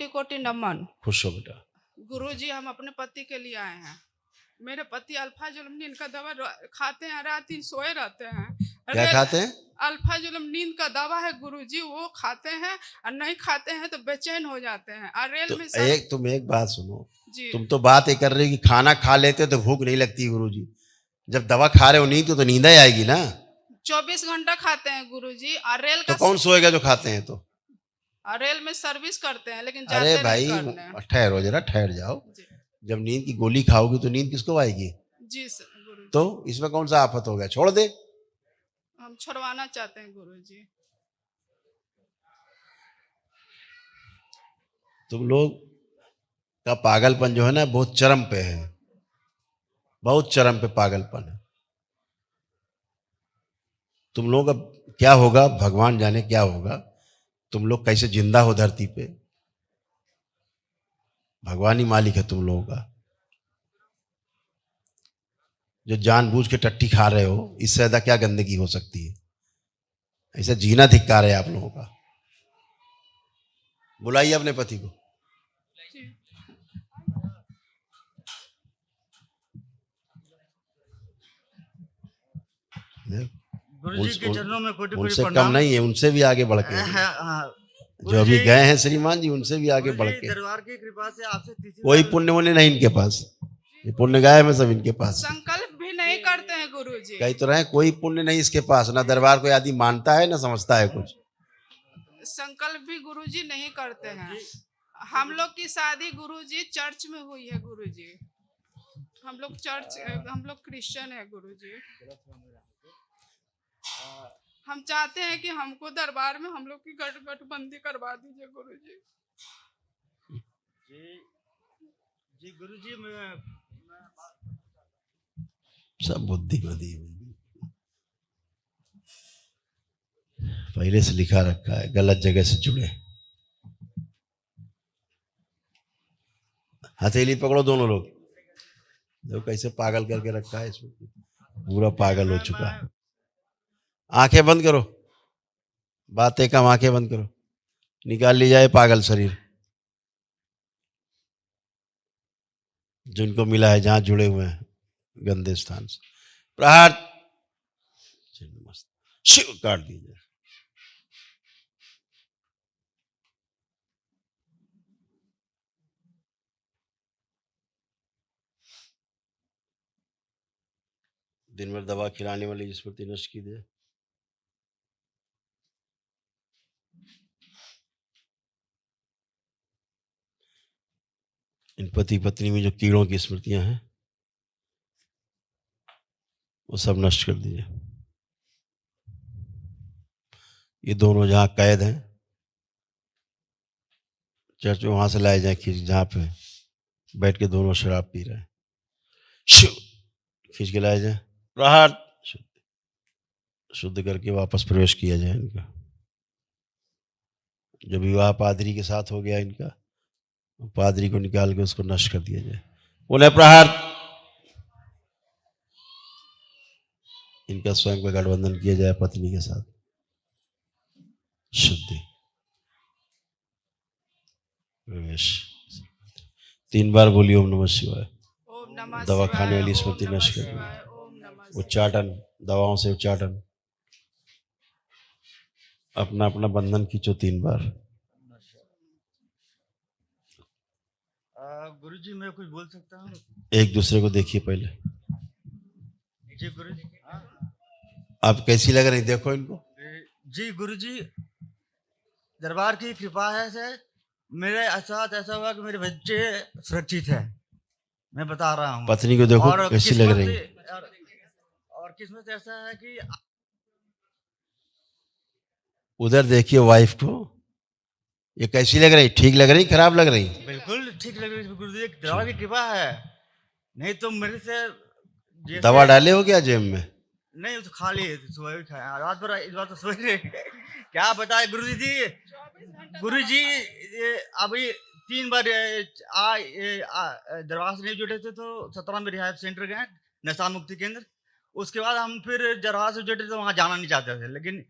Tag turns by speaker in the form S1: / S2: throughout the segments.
S1: कोटि कोटि नमन।
S2: खुश हो बेटा।
S1: गुरुजी, हम अपने पति के लिए आए हैं। मेरे पति अल्फा जुलम नींद का दवा खाते हैं, रात दिन सोए रहते हैं।
S2: क्या खाते हैं?
S1: अल्फा जुलम नींद का दवा है गुरुजी, वो खाते हैं और नहीं खाते हैं तो बेचैन हो जाते हैं। और रेल
S2: तो
S1: में
S2: तुम एक बात सुनो
S1: जी।
S2: तुम तो बात ये कर रहे हो कि खाना खा लेते हो तो भूख नहीं लगती गुरुजी। जब दवा खा रहे हो नींद तो नींद ही आएगी ना।
S1: 24 घंटा खाते हैं गुरुजी। और रेल
S2: तो
S1: का
S2: कौन सोएगा जो खाते हैं तो?
S1: और रेल में सर्विस करते हैं, लेकिन
S2: अरे
S1: जाते
S2: भाई
S1: नहीं करने।
S2: ठहरो जरा, ठहर जाओ।
S1: जी
S2: जब नींद की गोली खाओगी तो नींद किसको आएगी?
S1: जी सर गुरुजी।
S2: तो इसमें कौन सा आफत हो गया? छोड़ दे।
S1: हम छुड़वाना चाहते हैं गुरुजी।
S2: तुम लोग का पागलपन जो है ना बहुत चरम पे है, बहुत चरम पे पागलपन है। तुम लोग अब क्या होगा भगवान जाने क्या होगा। तुम लोग कैसे जिंदा हो धरती पे, भगवान ही मालिक है तुम लोगों का। जो जानबूझ के टट्टी खा रहे हो, इससे ज्यादा क्या गंदगी हो सकती है? ऐसा जीना धिक्कार है आप लोगों का। बुलाइए अपने पति को।
S3: गुरुजी के चरणों में कोटि कोटि
S2: उनसे कम
S3: प्रणाम।
S2: नहीं है, उनसे भी आगे बढ़ के जो अभी गए हैं श्रीमान जी, उनसे भी आगे बढ़ के।
S3: दरबार की कृपा से आपसे
S2: कोई पुण्य होने नहीं इनके पास, ये पुण्य गाय में सब इनके पास।
S1: संकल्प भी नहीं करते हैं गुरुजी।
S2: कई तो रहे कोई पुण्य नहीं इसके पास, ना दरबार को आदि मानता है ना समझता है कुछ।
S1: संकल्प भी गुरुजी नहीं करते हैं। हम लोग की शादी गुरुजी चर्च में हुई है गुरुजी। हम लोग क्रिश्चियन है गुरुजी। हम चाहते हैं कि हमको दरबार में हम लोग की गठबंदी करवा दीजिए गुरुजी।
S3: जी गुरुजी, मैं
S2: सब बुद्धि बदी पहले से लिखा रखा है, गलत जगह से जुड़े। हथेली पकड़ो दोनों लोग, देखो कैसे पागल करके रखा है इसमें, पूरा पागल हो चुका है। आंखें बंद करो, बातें कम, आंखें बंद करो, निकाल ली जाए पागल शरीर जिनको मिला है, जहां जुड़े हुए हैं गंदे स्थान से। प्रहार शिव काट दीजिए। दिन भर दवा खिलाने वाली स्मृति नष्ट की दे। इन पति पत्नी में जो कीड़ों की स्मृतियां हैं वो सब नष्ट कर दीजिए। ये दोनों जहां कैद हैं चर्च में, वहां से लाए जाए खींच, जहां पे बैठ के दोनों शराब पी रहे हैं, खींच के लाए जाए। प्रहार शुद्ध करके वापस प्रवेश किया जाए इनका। जो विवाह पादरी के साथ हो गया इनका, पादरी को निकाल के उसको नष्ट कर दिया जाए। बोले प्रहार। इनका स्वयं का गठबंधन किया जाए पत्नी के साथ। शुद्धि प्रवेश। 3 बार बोलिए ओम नमः शिवाय। दवा खाने वाली स्मृति नष्ट कर दी। उच्चाटन, दवाओं से उच्चाटन। अपना अपना बंधन खींचो 3 बार।
S3: गुरुजी, मैं कुछ बोल सकता हूँ?
S2: एक दूसरे को देखिए पहले।
S3: जी गुरुजी।
S2: आप कैसी लग रही, देखो इनको।
S3: जी गुरुजी, दरबार की कृपा है से मेरे साथ ऐसा हुआ कि मेरे बच्चे सुरक्षित है। मैं बता रहा हूँ।
S2: पत्नी को देखो कैसी लग रही।
S3: और किस्मत ऐसा है कि
S2: उधर देखिए वाइफ को, ये कैसी लग रही? ठीक लग रही, खराब लग रही?
S3: बिल्कुल ठीक लग रही गुरुजी, दवा की कृपा है। नहीं तो मेरे से
S2: दवा डाले हो क्या जेब में?
S3: नहीं, तो खा लिए, सुबह भी खाया, रात भर इस बार तो सोए रहे। क्या बताए गुरुजी जी। गुरुजी अभी 3 बार दरबार से नहीं जुटे थे तो 17 में रिहायश सेंटर गए, नशा मुक्ति केंद्र। उसके बाद हम फिर दरबार से जुटे तो वहां जाना नहीं चाहते थे, लेकिन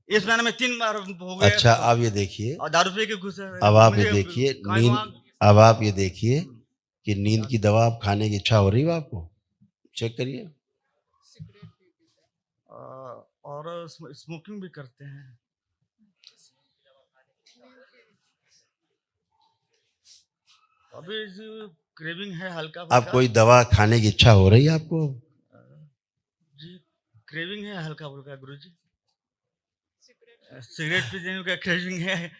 S3: इस महीने में 3 बार हो गया।
S2: अच्छा अब ये देखिए,
S3: और दारू पी के घुस
S2: अब आप ये देखिए अब आप ये देखिए कि नींद की दवा आप खाने की इच्छा हो रही है आपको, चेक करिए।
S3: और स्मोकिंग भी करते हैं। अभी क्रेविंग है हल्का
S2: अब कोई दवा खाने की इच्छा हो रही है आपको?
S3: जी क्रेविंग है हल्का फुल्का गुरुजी। सिगरेट पीने का क्रेविंग है।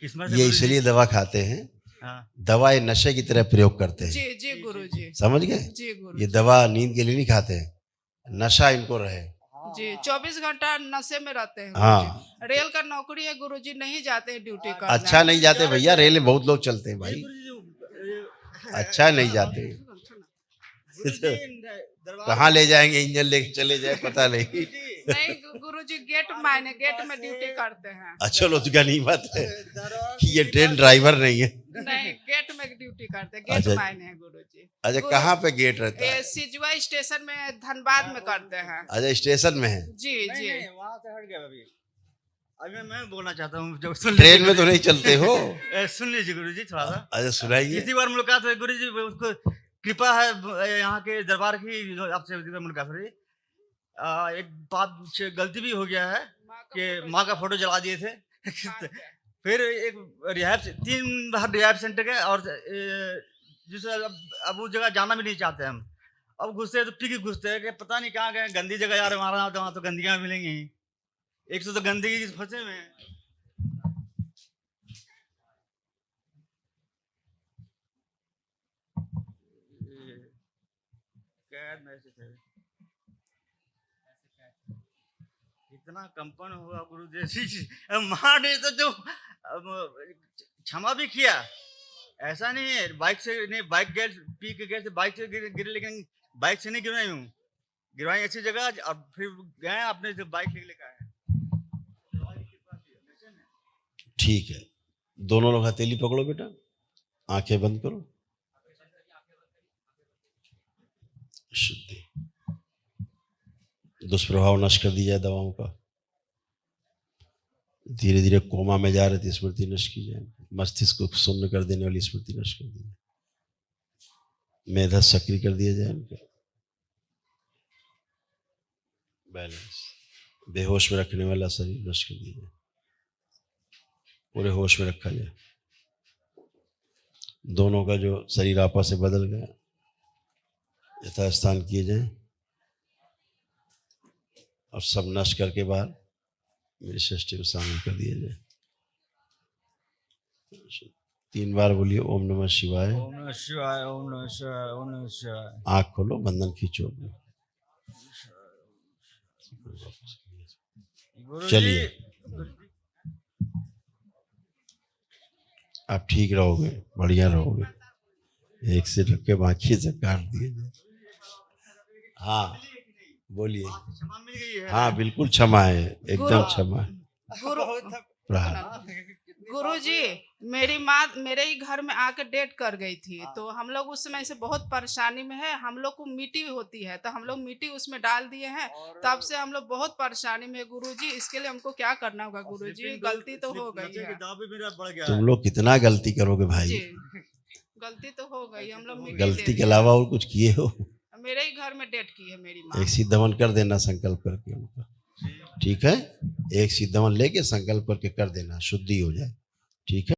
S3: किस्मत
S2: ये इसलिए दवा खाते हैं,
S3: हाँ।
S2: दवा ये नशे की तरह प्रयोग करते हैं।
S1: जी जी गुरुजी,
S2: समझ गए?
S1: जी
S2: ये
S1: गुरुजी,
S2: दवा नींद के लिए नहीं खाते हैं, नशा इनको रहे।
S1: जी 24 घंटा नशे में रहते हैं
S2: हाँ।
S1: गुरुजी। रेल का नौकरी है गुरुजी, नहीं जाते हैं ड्यूटी करने।
S2: अच्छा नहीं जाते भैया, रेल में बहुत लोग चलते हैं भाई, अच्छा नहीं जाते। कहाँ ले जाएंगे, इंजन लेके चले जाए पता नहीं।
S1: नहीं गुरुजी, गेट में ड्यूटी करते हैं।
S2: अच्छा लो तो गनीमत है कि ये ट्रेन ड्राइवर नहीं है।
S1: नहीं गेट में ड्यूटी करते हैं,
S2: अच्छा।
S1: गेट माइन है गुरुजी।
S2: अच्छा कहाँ पे गेट रहता है?
S1: ये सिजवा स्टेशन में धनबाद में करते हैं।
S2: अच्छा स्टेशन में है,
S1: जी जी।
S3: वहाँ से हट गया अभी। अभी मैं बोलना चाहता हूँ, जो सुन
S2: ट्रेन में तो नहीं चलते हो?
S3: सुन लीजिए गुरुजी थोड़ा सा।
S2: अच्छा सुनाइए।
S3: इसी बार मुलाकात हुई गुरुजी, उसको कृपा है यहाँ के दरबार की, जो आपसे मुलाकात हुई। एक बात गलती भी हो गया है कि माँ का फोटो जला दिए थे। फिर एक रिहाब 3 बार रिहाब सेंटर गए, और जिसे अब उस जगह जाना भी नहीं चाहते हम। अब घुसते तो पी के घुसते हैं कि पता नहीं कहाँ गए, गंदी जगह जा रहे हैं, वहाँ तो गंदगियाँ मिलेंगी ही। एक तो गंदगी की फंसे हुए हैं। इतना कंपन हुआ गुरु जैसी माँ ने तो जो क्षमा भी किया। ऐसा नहीं है बाइक से नहीं, बाइक गए पी के गए, बाइक से गिरे, लेकिन बाइक से नहीं गिरवाई हूँ, गिरवाई अच्छी जगह। और फिर गए अपने जो बाइक लेकर आए।
S2: ठीक है, दोनों लोग हथेली पकड़ो बेटा, आंखें बंद करो। शुद्धि, दुष्प्रभाव नष्ट कर दी जाए दवाओं का। धीरे धीरे कोमा में जा रहे थे, स्मृति नष्ट की जाए। मस्तिष्क को शून्य कर देने वाली स्मृति नष्ट कर दी जाए। मेधा सक्रिय कर दिया जाए उनका। बैलेंस, बेहोश में रखने वाला शरीर नष्ट कर दिया जाए, पूरे होश में रखा जाए। दोनों का जो शरीर आपस से बदल गया यथास्थान किए जाए, और सब नष्ट करके बाहर मेरी सृष्टि को शामिल कर दिया जाए। 3 बार बोलिए ओम नमः शिवाय,
S3: ओम नमः शिवाय, ओम नमः शिवाय, ओम नमः शिवाय।
S2: आँख खोलो, बंधन खींचो। चलिए आप ठीक रहोगे, बढ़िया रहोगे। एक से रख के बाकी से काट दिए जाए। हाँ बोलिए।
S3: क्षमा मिल गई है।
S2: हाँ बिल्कुल क्षमा है, एकदम क्षमा है।
S1: गुरुजी, मेरी माँ मेरे ही घर में आकर डेट कर गई थी, तो हम लोग उस समय से बहुत परेशानी में है। हम लोग को मिट्टी होती है तो हम लोग मिट्टी उसमें डाल दिए हैं, तब से हम लोग बहुत परेशानी में। गुरुजी इसके लिए हमको क्या करना होगा गुरुजी? गलती तो हो गई है।
S2: तुम लोग कितना गलती करोगे भाई?
S1: गलती तो हो गई, हम लोग
S2: गलती के अलावा और कुछ किए हो?
S1: मेरे ही घर में डेट की है मेरी माँ।
S2: एक सिद्धवन कर देना संकल्प करके उनका, ठीक है? एक सिद्धवन लेके संकल्प करके कर देना, शुद्धि हो जाए, ठीक है?